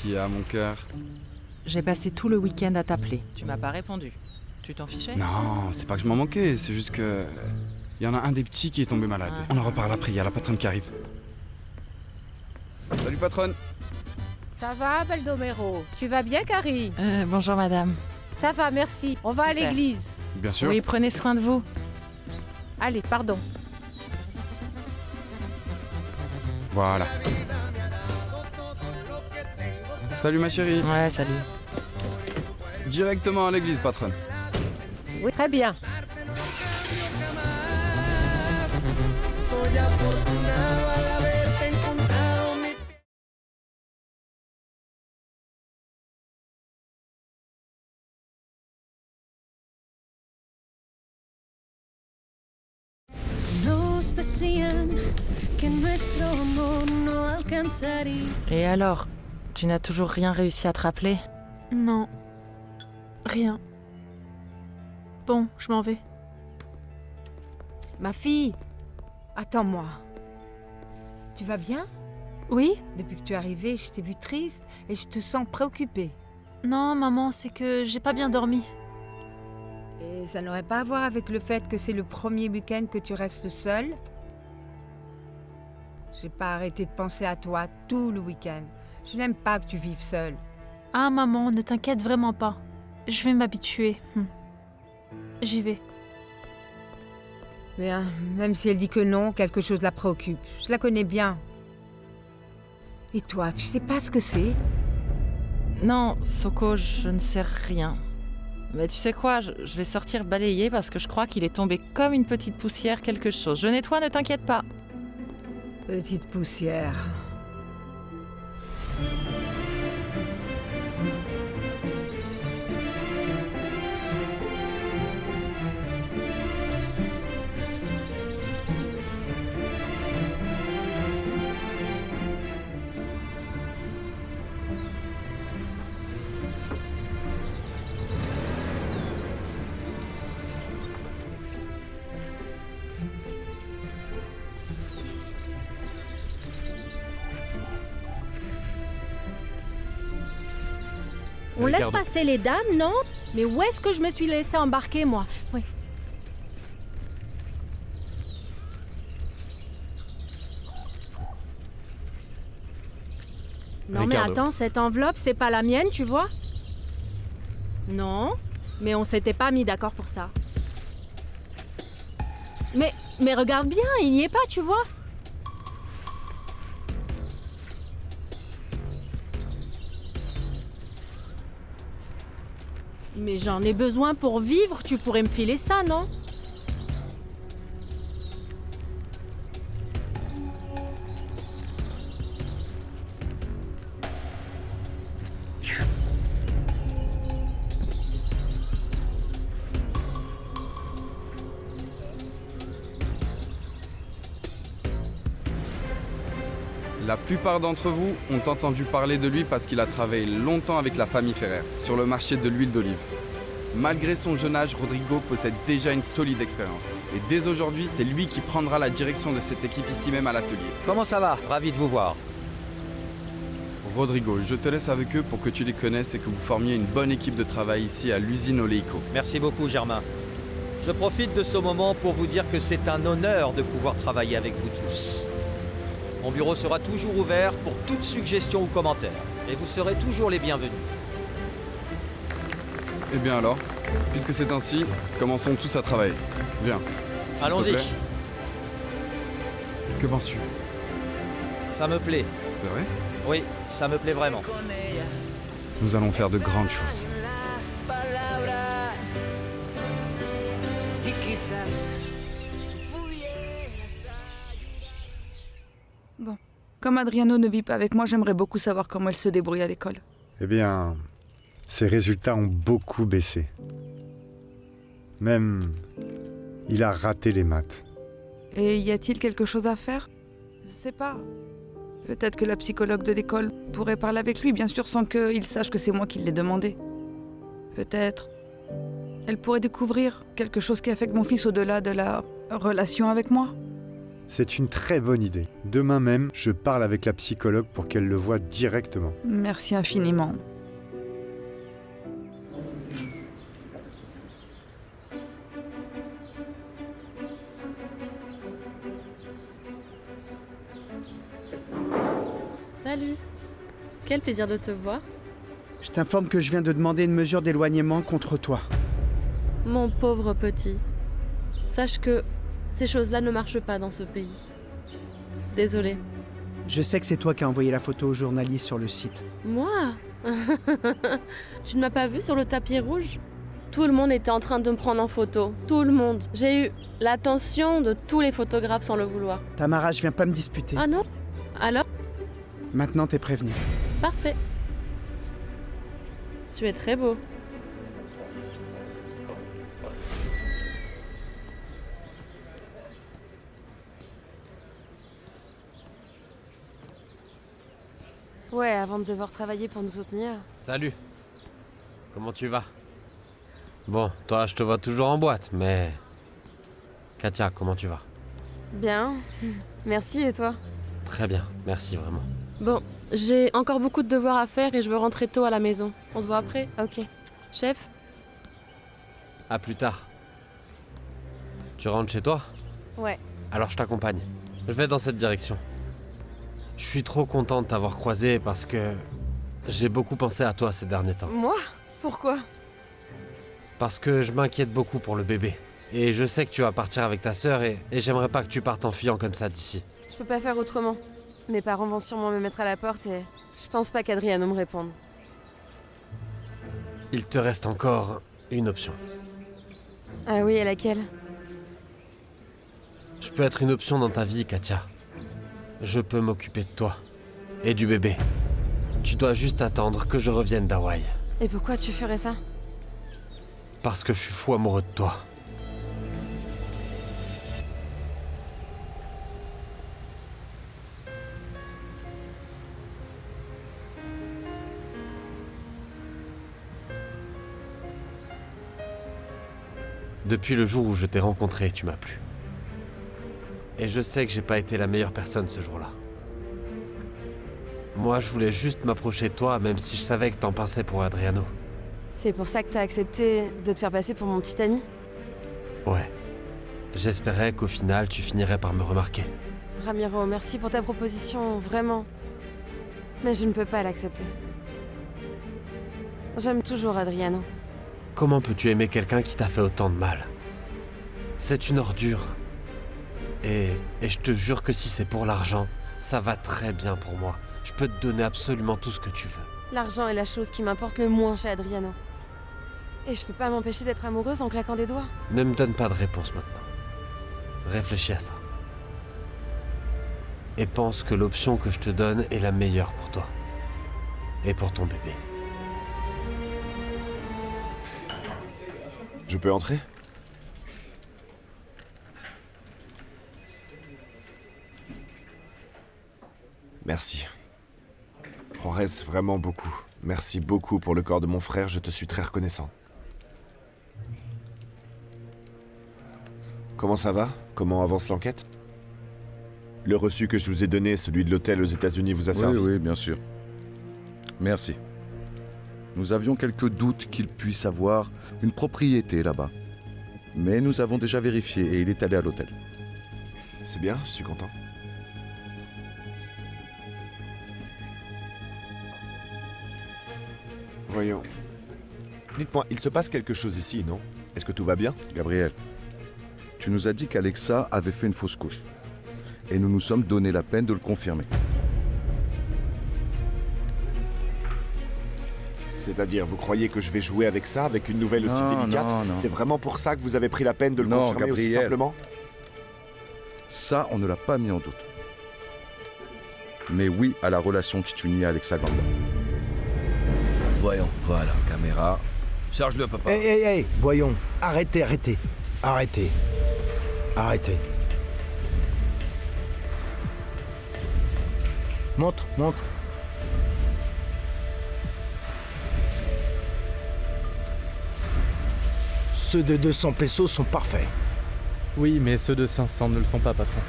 qui est à mon cœur. J'ai passé tout le week-end à t'appeler. Tu m'as pas répondu. Tu t'en fichais? Non, c'est pas que je m'en manquais, c'est juste que... Il y en a un des petits qui est tombé malade. On en reparle après, il y a la patronne qui arrive. Salut patronne. Ça va, Baldomero? Tu vas bien, Carrie? Bonjour madame. Ça va, merci. On va à Super. l'église. Bien sûr. Oui, prenez soin de vous. Allez, pardon. Voilà. Salut ma chérie. Ouais, salut. Directement à l'église, patronne. Oui, très bien. Nos decían que nuestro amor no alcanzaría. Et alors? Tu n'as toujours rien réussi à te rappeler? Non. Rien. Bon, je m'en vais. Ma fille, attends-moi. Tu vas bien? Oui? Depuis que tu es arrivée, je t'ai vue triste et je te sens préoccupée. Non, maman, c'est que j'ai pas bien dormi. Et ça n'aurait pas à voir avec le fait que c'est le premier week-end que tu restes seule? J'ai pas arrêté de penser à toi tout le week-end. Je n'aime pas que tu vives seule. Ah, maman, ne t'inquiète vraiment pas. Je vais m'habituer. J'y vais. Mais même si elle dit que non, quelque chose la préoccupe. Je la connais bien. Et toi, tu sais pas ce que c'est? Non, Soko, je ne sais rien. Mais tu sais quoi, je vais sortir balayer parce que je crois qu'il est tombé comme une petite poussière quelque chose. Je nettoie, ne t'inquiète pas. Petite poussière. On laisse Ricardo. passer les dames, non? Mais où est-ce que je me suis laissée embarquer, moi? Oui. Non, mais Ricardo. attends, cette enveloppe, c'est pas la mienne, tu vois? Non, mais on s'était pas mis d'accord pour ça. Mais regarde bien, il n'y est pas, tu vois? Mais j'en ai besoin pour vivre, tu pourrais me filer ça, non? La plupart d'entre vous ont entendu parler de lui parce qu'il a travaillé longtemps avec la famille Ferrer sur le marché de l'huile d'olive. Malgré son jeune âge, Rodrigo possède déjà une solide expérience. Et dès aujourd'hui, c'est lui qui prendra la direction de cette équipe ici même à l'atelier. Comment ça va? Ravi de vous voir. Rodrigo, je te laisse avec eux pour que tu les connaisses et que vous formiez une bonne équipe de travail ici à l'usine Oleico. Merci beaucoup, Germain. Je profite de ce moment pour vous dire que c'est un honneur de pouvoir travailler avec vous tous. Mon bureau sera toujours ouvert pour toute suggestion ou commentaire. Et vous serez toujours les bienvenus. Eh bien alors, puisque c'est ainsi, commençons tous à travailler. Viens. s'il te Allons-y. plaît. Que penses-tu? Ça me plaît. C'est vrai? Oui, ça me plaît vraiment. Nous allons faire de grandes choses. Bon. Comme Adriano ne vit pas avec moi, j'aimerais beaucoup savoir comment elle se débrouille à l'école. Eh bien, ses résultats ont beaucoup baissé. Même, il a raté les maths. Et y a-t-il quelque chose à faire? Je sais pas. Peut-être que la psychologue de l'école pourrait parler avec lui, bien sûr, sans qu'il sache que c'est moi qui l'ai demandé. Peut-être. Elle pourrait découvrir quelque chose qui affecte mon fils au-delà de la relation avec moi. C'est une très bonne idée. Demain même, je parle avec la psychologue pour qu'elle le voie directement. Merci infiniment. Salut. Quel plaisir de te voir. Je t'informe que je viens de demander une mesure d'éloignement contre toi. Mon pauvre petit. Sache que ces choses-là ne marchent pas dans ce pays. Désolée. Je sais que c'est toi qui as envoyé la photo aux journalistes sur le site. Moi? Tu ne m'as pas vu sur le tapis rouge? Tout le monde était en train de me prendre en photo. Tout le monde. J'ai eu l'attention de tous les photographes sans le vouloir. Tamara, je viens pas me disputer. Ah non? Alors? Maintenant, t'es prévenu. Parfait. Tu es très beau. Ouais, avant de devoir travailler pour nous soutenir. Salut. Comment tu vas? Bon, toi, je te vois toujours en boîte, mais... Katia, comment tu vas? Bien. Merci, et toi? Très bien, merci vraiment. Bon, j'ai encore beaucoup de devoirs à faire et je veux rentrer tôt à la maison. On se voit après? Ok. Chef? À plus tard. Tu rentres chez toi? Ouais. Alors je t'accompagne. Je vais dans cette direction. Je suis trop content de t'avoir croisé parce que... j'ai beaucoup pensé à toi ces derniers temps. Moi? Pourquoi? Parce que je m'inquiète beaucoup pour le bébé. Et je sais que tu vas partir avec ta sœur et j'aimerais pas que tu partes en fuyant comme ça d'ici. Je peux pas faire autrement. Mes parents vont sûrement me mettre à la porte et je pense pas qu'Adriano me réponde. Il te reste encore une option. Ah oui, et laquelle? Je peux être une option dans ta vie, Katia. Je peux m'occuper de toi. Et du bébé. Tu dois juste attendre que je revienne d'Hawaï. Et pourquoi tu ferais ça? Parce que je suis fou amoureux de toi. Depuis le jour où je t'ai rencontré, tu m'as plu. Et je sais que j'ai pas été la meilleure personne ce jour-là. Moi, je voulais juste m'approcher de toi, même si je savais que t'en pensais pour Adriano. C'est pour ça que t'as accepté de te faire passer pour mon petit ami? Ouais. J'espérais qu'au final, tu finirais par me remarquer. Ramiro, merci pour ta proposition, vraiment. Mais je ne peux pas l'accepter. J'aime toujours Adriano. Comment peux-tu aimer quelqu'un qui t'a fait autant de mal? C'est une ordure. Et je te jure que si c'est pour l'argent, ça va très bien pour moi. Je peux te donner absolument tout ce que tu veux. L'argent est la chose qui m'importe le moins chez Adriano. Et je peux pas m'empêcher d'être amoureuse en claquant des doigts. Ne me donne pas de réponse maintenant. Réfléchis à ça. Et pense que l'option que je te donne est la meilleure pour toi. Et pour ton bébé. Je peux entrer? Merci. Juarez, vraiment beaucoup. Merci beaucoup pour le corps de mon frère, je te suis très reconnaissant. Comment ça va? Comment avance l'enquête? Le reçu que je vous ai donné, celui de l'hôtel aux États-Unis, vous a servi? Oui, bien sûr. Merci. Nous avions quelques doutes qu'il puisse avoir une propriété là-bas. Mais nous avons déjà vérifié et il est allé à l'hôtel. C'est bien, je suis content. Voyons. Dites-moi, il se passe quelque chose ici, non? Est-ce que tout va bien? Gabriel, tu nous as dit qu'Alexa avait fait une fausse couche. Et nous nous sommes donné la peine de le confirmer. C'est-à-dire, vous croyez que je vais jouer avec ça, avec une nouvelle aussi délicate? Non. C'est vraiment pour ça que vous avez pris la peine de le confirmer Gabriel. aussi simplement? Ça, on ne l'a pas mis en doute. Mais oui à la relation qui t'unit à Alexa Gamba. Voyons, voilà, caméra. Charge-le, papa. Hey, voyons. Arrêtez. Montre. Ceux de 200 pesos sont parfaits. Oui, mais ceux de 500 ne le sont pas, patron.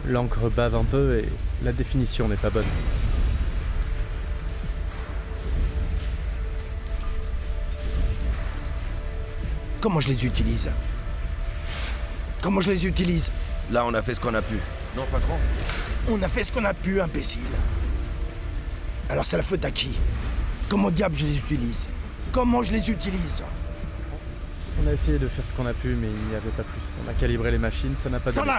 L'encre bave un peu et la définition n'est pas bonne. Comment je les utilise? Comment je les utilise? Là, on a fait ce qu'on a pu. Non, patron? On a fait ce qu'on a pu, imbécile. Alors c'est la faute à qui? Comment diable je les utilise? Comment je les utilise? On a essayé de faire ce qu'on a pu, mais il n'y avait pas plus. On a calibré les machines, ça n'a pas donné.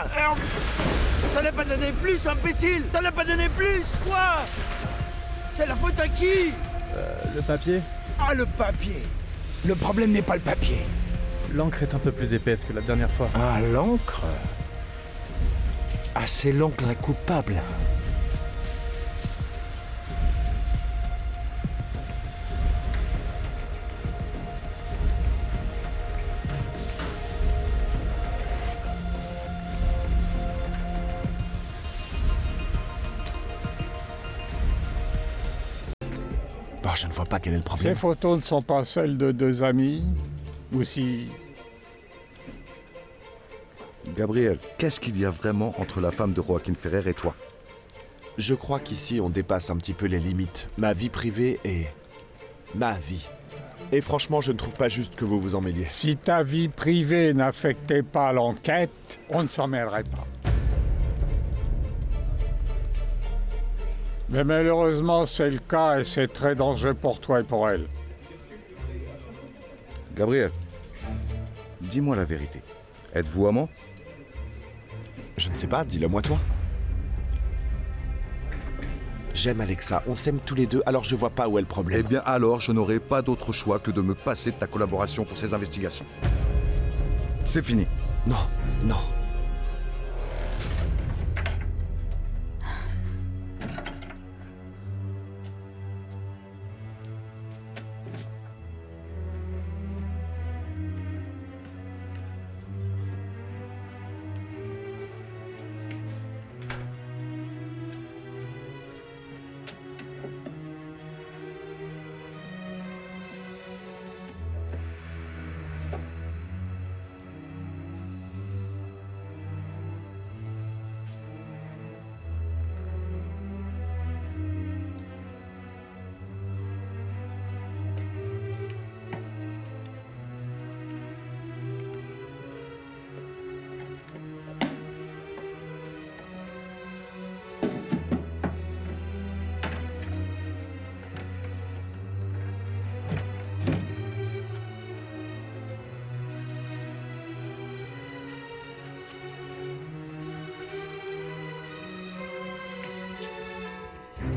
Ça n'a pas donné plus, imbécile! Ça n'a pas donné plus, quoi? C'est la faute à qui? Le papier? Ah, le papier! Le problème n'est pas le papier. L'encre est un peu plus épaisse que la dernière fois. Ah, l'encre? Ah, c'est l'oncle coupable. Bon, je ne vois pas quel est le problème. Ces photos ne sont pas celles de deux amis? Ou si... Gabriel, qu'est-ce qu'il y a vraiment entre la femme de Joaquin Ferrer et toi? Je crois qu'ici, on dépasse un petit peu les limites. Ma vie privée est... ma vie. Et franchement, je ne trouve pas juste que vous vous en mêliez. Si ta vie privée n'affectait pas l'enquête, on ne s'en mêlerait pas. Mais malheureusement, c'est le cas et c'est très dangereux pour toi et pour elle. Gabriel, dis-moi la vérité. Êtes-vous amant? Je ne sais pas, dis-le-moi toi. J'aime Alexa, on s'aime tous les deux, alors je vois pas où est le problème. Eh bien alors, je n'aurai pas d'autre choix que de me passer de ta collaboration pour ces investigations. C'est fini. Non, non.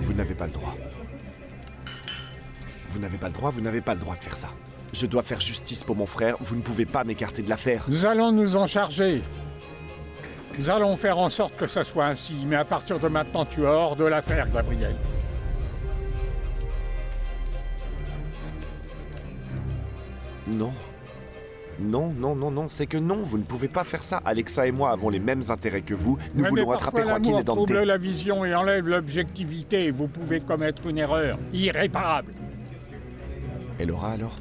Vous n'avez pas le droit. Vous n'avez pas le droit, vous n'avez pas le droit de faire ça. Je dois faire justice pour mon frère, vous ne pouvez pas m'écarter de l'affaire. Nous allons nous en charger. Nous allons faire en sorte que ça soit ainsi, mais à partir de maintenant, tu es hors de l'affaire, Gabriel. Non. Non, non, non, non, c'est que non, vous ne pouvez pas faire ça. Alexa et moi avons les mêmes intérêts que vous. Nous voulons attraper Joaquin et Dante. Trouble la vision et enlève l'objectivité. Vous pouvez commettre une erreur irréparable. Et Laura alors?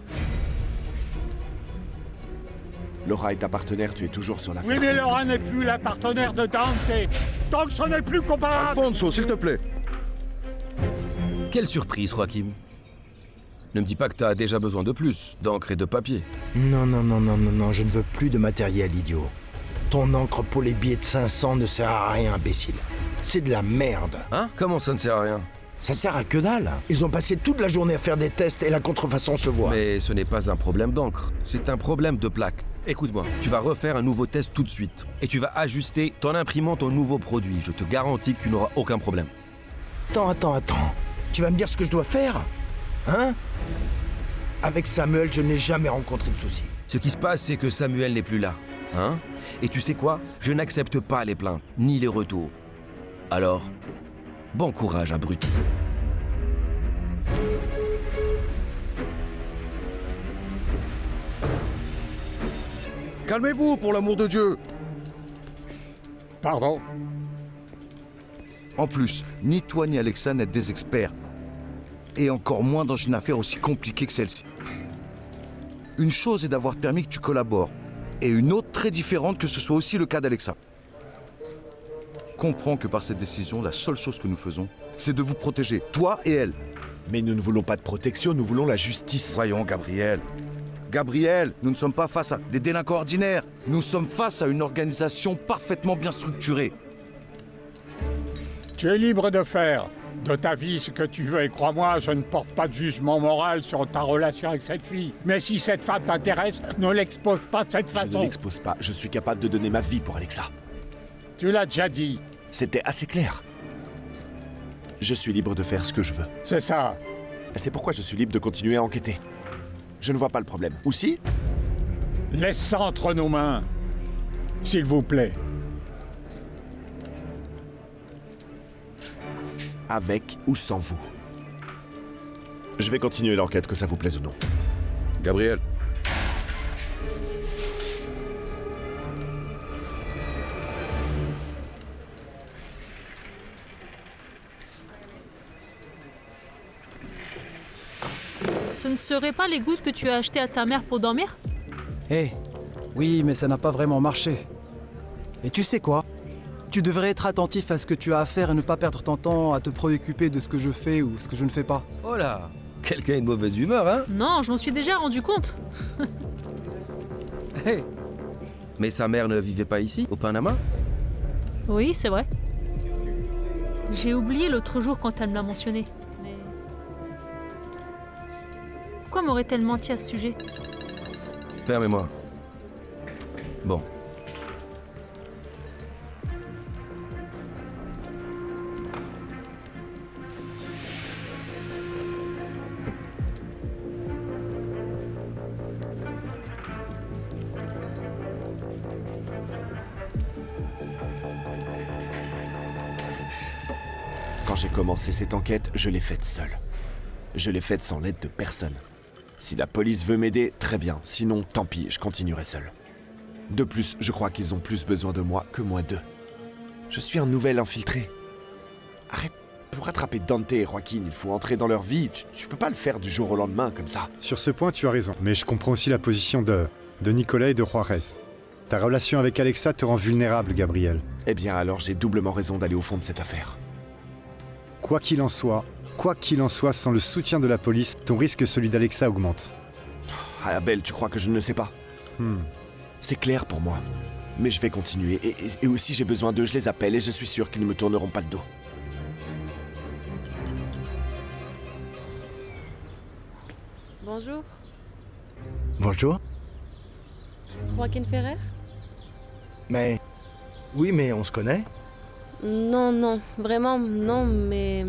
Laura est ta partenaire, tu es toujours sur l'affaire. Oui, mais Laura n'est plus la partenaire de Dante. Donc ce n'est plus comparable. Alfonso, s'il te plaît. Quelle surprise, Joaquin. Ne me dis pas que t'as déjà besoin de plus, d'encre et de papier. Non, non, non, non, non, non, je ne veux plus de matériel, idiot. Ton encre pour les billets de 500 ne sert à rien, imbécile. C'est de la merde. Hein? Comment ça ne sert à rien? Ça sert à que dalle. Ils ont passé toute la journée à faire des tests et la contrefaçon se voit. Mais ce n'est pas un problème d'encre, c'est un problème de plaque. Écoute-moi, tu vas refaire un nouveau test tout de suite. Et tu vas ajuster ton imprimante au nouveau produit. Je te garantis que tu n'auras aucun problème. Attends. Tu vas me dire ce que je dois faire? Hein? Avec Samuel, je n'ai jamais rencontré de soucis. Ce qui se passe, c'est que Samuel n'est plus là. Hein? Et tu sais quoi? Je n'accepte pas les plaintes, ni les retours. Alors, bon courage, abruti. Calmez-vous, pour l'amour de Dieu. Pardon? En plus, ni toi ni Alexa n'êtes des experts. Et encore moins dans une affaire aussi compliquée que celle-ci. Une chose est d'avoir permis que tu collabores, et une autre très différente que ce soit aussi le cas d'Alexa. comprends que par cette décision, la seule chose que nous faisons, c'est de vous protéger, toi et elle. Mais nous ne voulons pas de protection, nous voulons la justice. Voyons, Gabriel. Gabriel, nous ne sommes pas face à des délinquants ordinaires. Nous sommes face à une organisation parfaitement bien structurée. Tu es libre de faire de ta vie ce que tu veux et crois-moi, je ne porte pas de jugement moral sur ta relation avec cette fille. Mais si cette femme t'intéresse, ne l'expose pas de cette façon. Je ne l'expose pas, je suis capable de donner ma vie pour Alexa. Tu l'as déjà dit. C'était assez clair. Je suis libre de faire ce que je veux. C'est ça. C'est pourquoi je suis libre de continuer à enquêter. Je ne vois pas le problème. Ou si ? Laisse ça entre nos mains. S'il vous plaît. Avec ou sans vous. Je vais continuer l'enquête, que ça vous plaise ou non. Gabriel. Ce ne serait pas les gouttes que tu as achetées à ta mère pour dormir? Oui, mais ça n'a pas vraiment marché. Et tu sais quoi? Tu devrais être attentif à ce que tu as à faire et ne pas perdre ton temps à te préoccuper de ce que je fais ou ce que je ne fais pas. Oh là, quelqu'un a une mauvaise humeur, hein? Non, je m'en suis déjà rendu compte. Mais sa mère ne vivait pas ici, au Panama? Oui, c'est vrai. J'ai oublié l'autre jour quand elle me l'a mentionné. Mais... pourquoi m'aurait-elle menti à ce sujet? Permets-moi. Bon. Quand j'ai commencé cette enquête, je l'ai faite seule. Je l'ai faite sans l'aide de personne. Si la police veut m'aider, très bien. Sinon, tant pis, je continuerai seul. De plus, je crois qu'ils ont plus besoin de moi que moi d'eux. Je suis un nouvel infiltré. Arrête. Pour attraper Dante et Joaquin, il faut entrer dans leur vie. Tu peux pas le faire du jour au lendemain comme ça. Sur ce point, tu as raison. Mais je comprends aussi la position de Nicolas et de Juarez. Ta relation avec Alexa te rend vulnérable, Gabriel. Eh bien alors, j'ai doublement raison d'aller au fond de cette affaire. Quoi qu'il en soit, sans le soutien de la police, ton risque celui d'Alexa augmente. Annabelle, tu crois que je ne le sais pas? C'est clair pour moi. Mais je vais continuer. Et aussi, j'ai besoin d'eux, je les appelle et je suis sûr qu'ils ne me tourneront pas le dos. Bonjour. Bonjour. Joaquin Ferrer? Mais... oui, mais on se connaît? Non, vraiment, non, mais...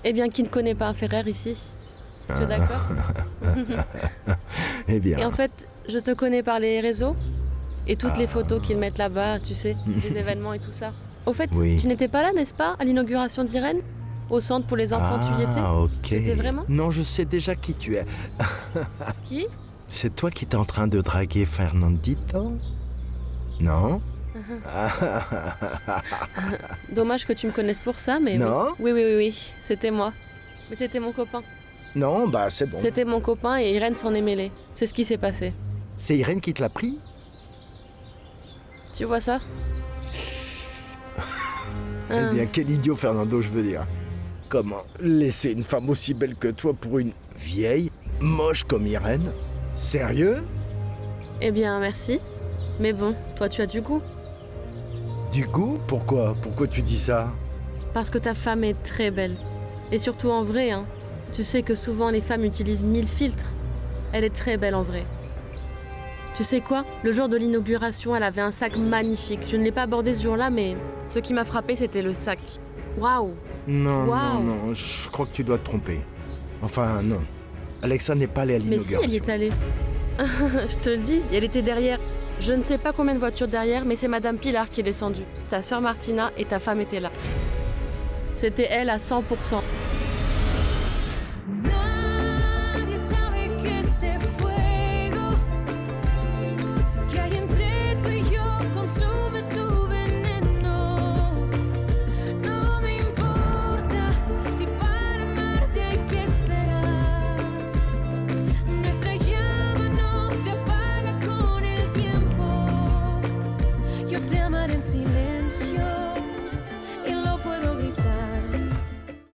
Eh bien, qui ne connaît pas un Ferrer ici? Tu es d'accord? Eh bien... Et en fait, je te connais par les réseaux et toutes les photos qu'ils mettent là-bas, tu sais, des événements et tout ça. Au fait, tu n'étais pas là, n'est-ce pas, à l'inauguration d'Irène? Au centre pour les enfants, tu y étais? Ok. Tu étais vraiment? Non, je sais déjà qui tu es. Qui? C'est toi qui t'es en train de draguer Fernandito? Non? Dommage que tu me connaisses pour ça, mais... Non? Oui, c'était moi. Mais c'était mon copain. Non, bah c'est bon. C'était mon copain et Irène s'en est mêlée. C'est ce qui s'est passé. C'est Irène qui te l'a pris? Tu vois ça? Eh bien, quel idiot Fernando, je veux dire. Comment laisser une femme aussi belle que toi pour une vieille, moche comme Irène? Sérieux? Eh bien, merci. Mais bon, toi tu as du goût. Du goût? Pourquoi? Pourquoi tu dis ça? Parce que ta femme est très belle. Et surtout en vrai, hein. Tu sais que souvent les femmes utilisent 1000 filtres. Elle est très belle en vrai. Tu sais quoi? Le jour de l'inauguration, elle avait un sac magnifique. Je ne l'ai pas abordé ce jour-là, mais ce qui m'a frappé, c'était le sac. Waouh! Non, je crois que tu dois te tromper. Enfin, non. Alexa n'est pas allée à l'inauguration. Mais si, elle y est allée. Je te le dis, elle était derrière. Je ne sais pas combien de voitures derrière, mais c'est Madame Pilar qui est descendue. Ta sœur Martina et ta femme étaient là. C'était elle à 100%. Yo te amaré en silencio.